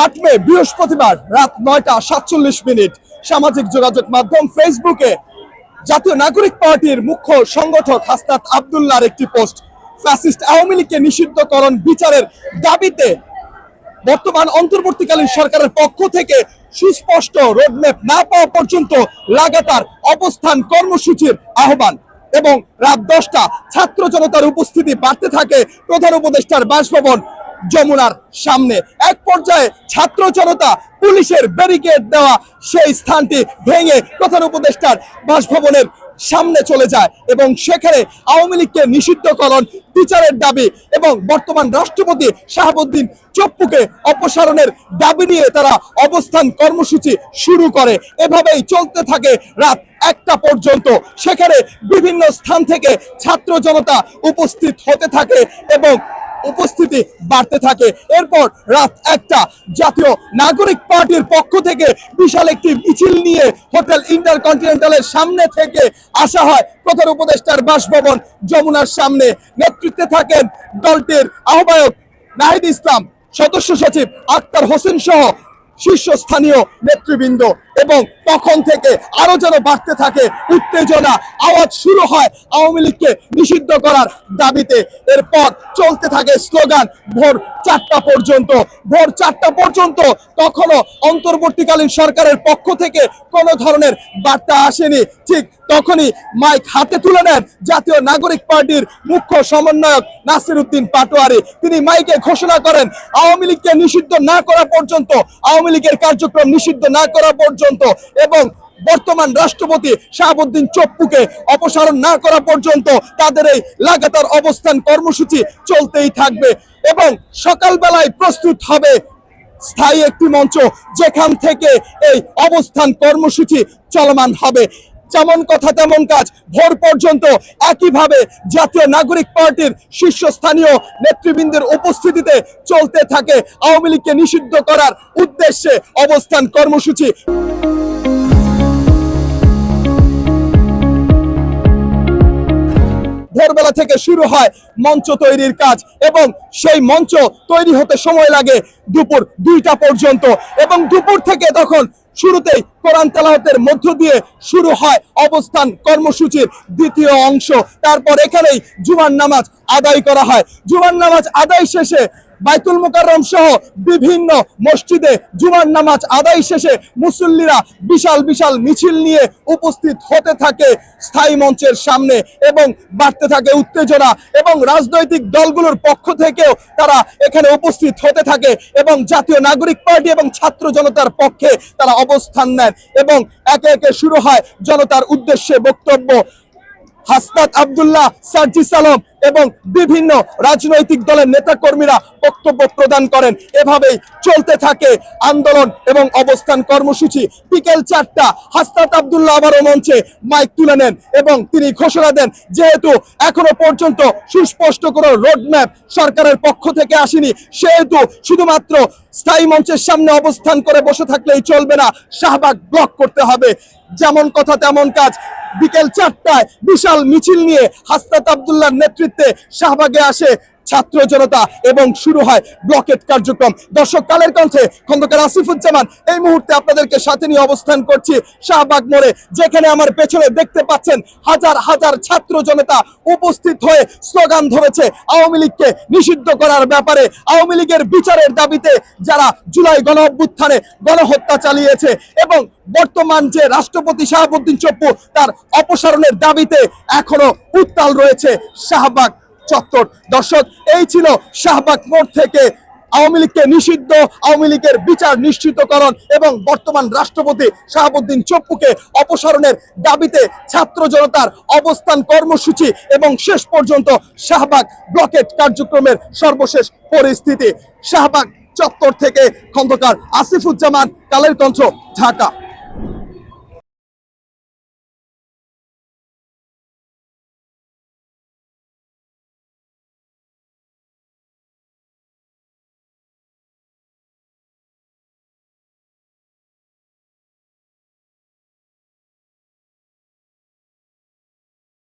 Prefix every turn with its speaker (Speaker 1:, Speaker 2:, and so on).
Speaker 1: 8 মে বৃহস্পতিবার রাত 9টা 47 মিনিট সামাজিক যোগাযোগ মাধ্যম ফেসবুকে জাতীয় নাগরিক পার্টির মুখ্য সংগঠক হাসনাত আব্দুল্লাহর একটি পোস্ট। ফ্যাসিস্ট আওয়ামী লীগকে নিষিদ্ধকরণ বিচারের দাবিতে বর্তমান অন্তর্বর্তীকালীন সরকারের পক্ষ থেকে সুস্পষ্ট রোডম্যাপ না পাওয়া পর্যন্ত লাগাতার অবস্থান কর্মসূচির আহ্বান এবং রাত 10টা ছাত্র জনতার উপস্থিতি বাড়তে থাকে প্রধান উপদেষ্টার বাসভবন যমুনার সামনে। এক পর্যায়ে ছাত্র জনতা পুলিশের ব্যারিকেড দেওয়া সেই স্থানটি ভেঙে প্রধান উপদেষ্টার বাসভবনের সামনে চলে যায় এবং সেখানে আওয়ামী লীগকে নিষিদ্ধকরণ বিচারের দাবি এবং বর্তমান রাষ্ট্রপতি শাহাবুদ্দিন চপ্পুকে অপসারণের দাবি নিয়ে তারা অবস্থান কর্মসূচি শুরু করে। এভাবেই চলতে থাকে রাত 1টা পর্যন্ত। সেখানে বিভিন্ন স্থান থেকে ছাত্র জনতা উপস্থিত হতে থাকে এবং উপস্থিতি বাড়তে থাকে। এরপর রাত 1টা জাতীয় নাগরিক পার্টির পক্ষ থেকে বিশাল একটি মিছিল নিয়ে হোটেল ইন্টারকন্টিনেন্টালের সামনে থেকে আসা হয় প্রধান উপদেষ্টার বাসভবন যমুনার সামনে। নেতৃত্বে থাকেন দলটির আহ্বায়ক নাহিদ ইসলাম, সদস্য সচিব আক্তার হোসেন সহ শীর্ষস্থানীয় নেতৃবৃন্দ। এবং তখন থেকে আরো যেন বাড়তে থাকে উত্তেজনা, আওয়াজ শুরু হয় আওয়ামী লীগকে নিষিদ্ধ করার দাবিতে। এরপর চলতে থাকে স্লোগান ভোর 4টা পর্যন্ত। ভোর 4টা পর্যন্ত তখনও অন্তর্বর্তীকালীন সরকারের পক্ষ থেকে কোনো ধরনের বার্তা আসেনি। ঠিক তখনই মাইক হাতে তুলে নেন জাতীয় নাগরিক পার্টির মুখ্য সমন্বয়ক নাসির উদ্দিন পাটোয়ারি। তিনি মাইকে ঘোষণা করেন আওয়ামী লীগকে নিষিদ্ধ না করা পর্যন্ত, আওয়ামী লীগের কার্যক্রম নিষিদ্ধ না করা পর্যন্ত এবং বর্তমান রাষ্ট্রপতি শাহাবুদ্দিন চপ্পুকে অপসারণ না করা পর্যন্ত তাদের এই লাগাতার অবস্থান কর্মসূচি চলতেই থাকবে। এবং সকালবেলায় প্রস্তুত হবে স্থায়ী একটি মঞ্চ, যেখান থেকে এই অবস্থান কর্মসূচি চলমান হবে। যেমন কথা তেমন কাজ, ভোর পর্যন্ত একইভাবে জাতীয় নাগরিক পার্টির শীর্ষস্থানীয় নেতৃবৃন্দের উপস্থিতিতে চলতে থাকে আওয়ামী লীগকে নিষিদ্ধ করার উদ্দেশ্যে অবস্থান কর্মসূচি। ভোরবেলা থেকে শুরু হয় মঞ্চ তৈরির কাজ এবং সেই মঞ্চ তৈরি হতে সময় লাগে দুপুর 2টা পর্যন্ত। এবং দুপুর থেকে তখন শুরুতেই কোরআন তেলাওয়াতের মধ্য দিয়ে শুরু হয় অবস্থান কর্মসূচির দ্বিতীয় অংশ। তারপর এখানেই জুমার নামাজ আদায় করা হয়। জুমার নামাজ আদায় শেষে বাইতুল মুকাররম সহ বিভিন্ন মসজিদে জুমার নামাজ আদায় শেষে মুসল্লিরা বিশাল বিশাল মিছিল নিয়ে উপস্থিত হতে থাকে স্থায়ী মঞ্চের সামনে এবং বাড়তে থাকে উত্তেজনা। এবং রাজনৈতিক দলগুলোর পক্ষ থেকেও তারা এখানে উপস্থিত হতে থাকে এবং জাতীয় নাগরিক পার্টি এবং ছাত্র জনতার পক্ষে তারা অবস্থান নেন এবং একে একে শুরু হয় জনতার উদ্দেশ্যে বক্তব্য। হাসনাত আব্দুল্লাহ, সার্জিস আলম এবং বিভিন্ন রাজনৈতিক দলের নেতাকর্মীরা বক্তব্য প্রদান করেন। এভাবেই চলতে থাকে আন্দোলন এবং অবস্থান কর্মসূচি। বিকেল 4টা হাসনাত আব্দুল্লাহ আবারও মঞ্চে মাইক তুলে নেন এবং তিনি ঘোষণা দেন যেহেতু এখনো পর্যন্ত সুস্পষ্ট কোনো রোডম্যাপ সরকারের পক্ষ থেকে আসেনি, সেহেতু শুধুমাত্র স্থায়ী মঞ্চের সামনে অবস্থান করে বসে থাকলেই চলবে না, শাহবাগ ব্লক করতে হবে। যেমন কথা তেমন কাজ, বিকেল 4টায় বিশাল মিছিল নিয়ে হাসনাত আব্দুল্লাহর নেতৃত্বে শাহবাগে আসে ছাত্র জনতা এবং শুরু হয় ব্লকেট কার্যক্রম। দর্শক, কালের কণ্ঠে খন্দকার আসিফুজ্জামান এই মুহূর্তে আপনাদেরকে সাথে নিয়ে অবস্থান করছি শাহবাগ মোড়ে, যেখানে আমার পেছনে দেখতে পাচ্ছেন হাজার হাজার ছাত্র জনতা উপস্থিত হয়ে স্লোগান ধরেছে আওয়ামী লীগকে নিষিদ্ধ করার ব্যাপারে, আওয়ামী লীগের বিচারের দাবিতে যারা জুলাই গণ অভ্যুত্থানে গণহত্যা চালিয়েছে এবং বর্তমান যে রাষ্ট্রপতি শাহাবুদ্দিন চপ্পু তার অপসারণের দাবিতে এখনো উত্তাল রয়েছে শাহবাগ চত্বর। দর্শক, এই ছিল শাহবাগ মোড় থেকে আওয়ামী লীগকে নিষিদ্ধ, আওয়ামী লীগের বিচার নিশ্চিতকরণ এবং বর্তমান রাষ্ট্রপতি শাহাবুদ্দিন চপ্পুকে অপসারণের দাবিতে ছাত্র জনতার অবস্থান কর্মসূচি এবং শেষ পর্যন্ত শাহবাগ ব্লকেট কার্যক্রমের সর্বশেষ পরিস্থিতি। শাহবাগ চত্বর থেকে খন্দকার আসিফুজ্জামান, কালের কণ্ঠ, ঢাকা।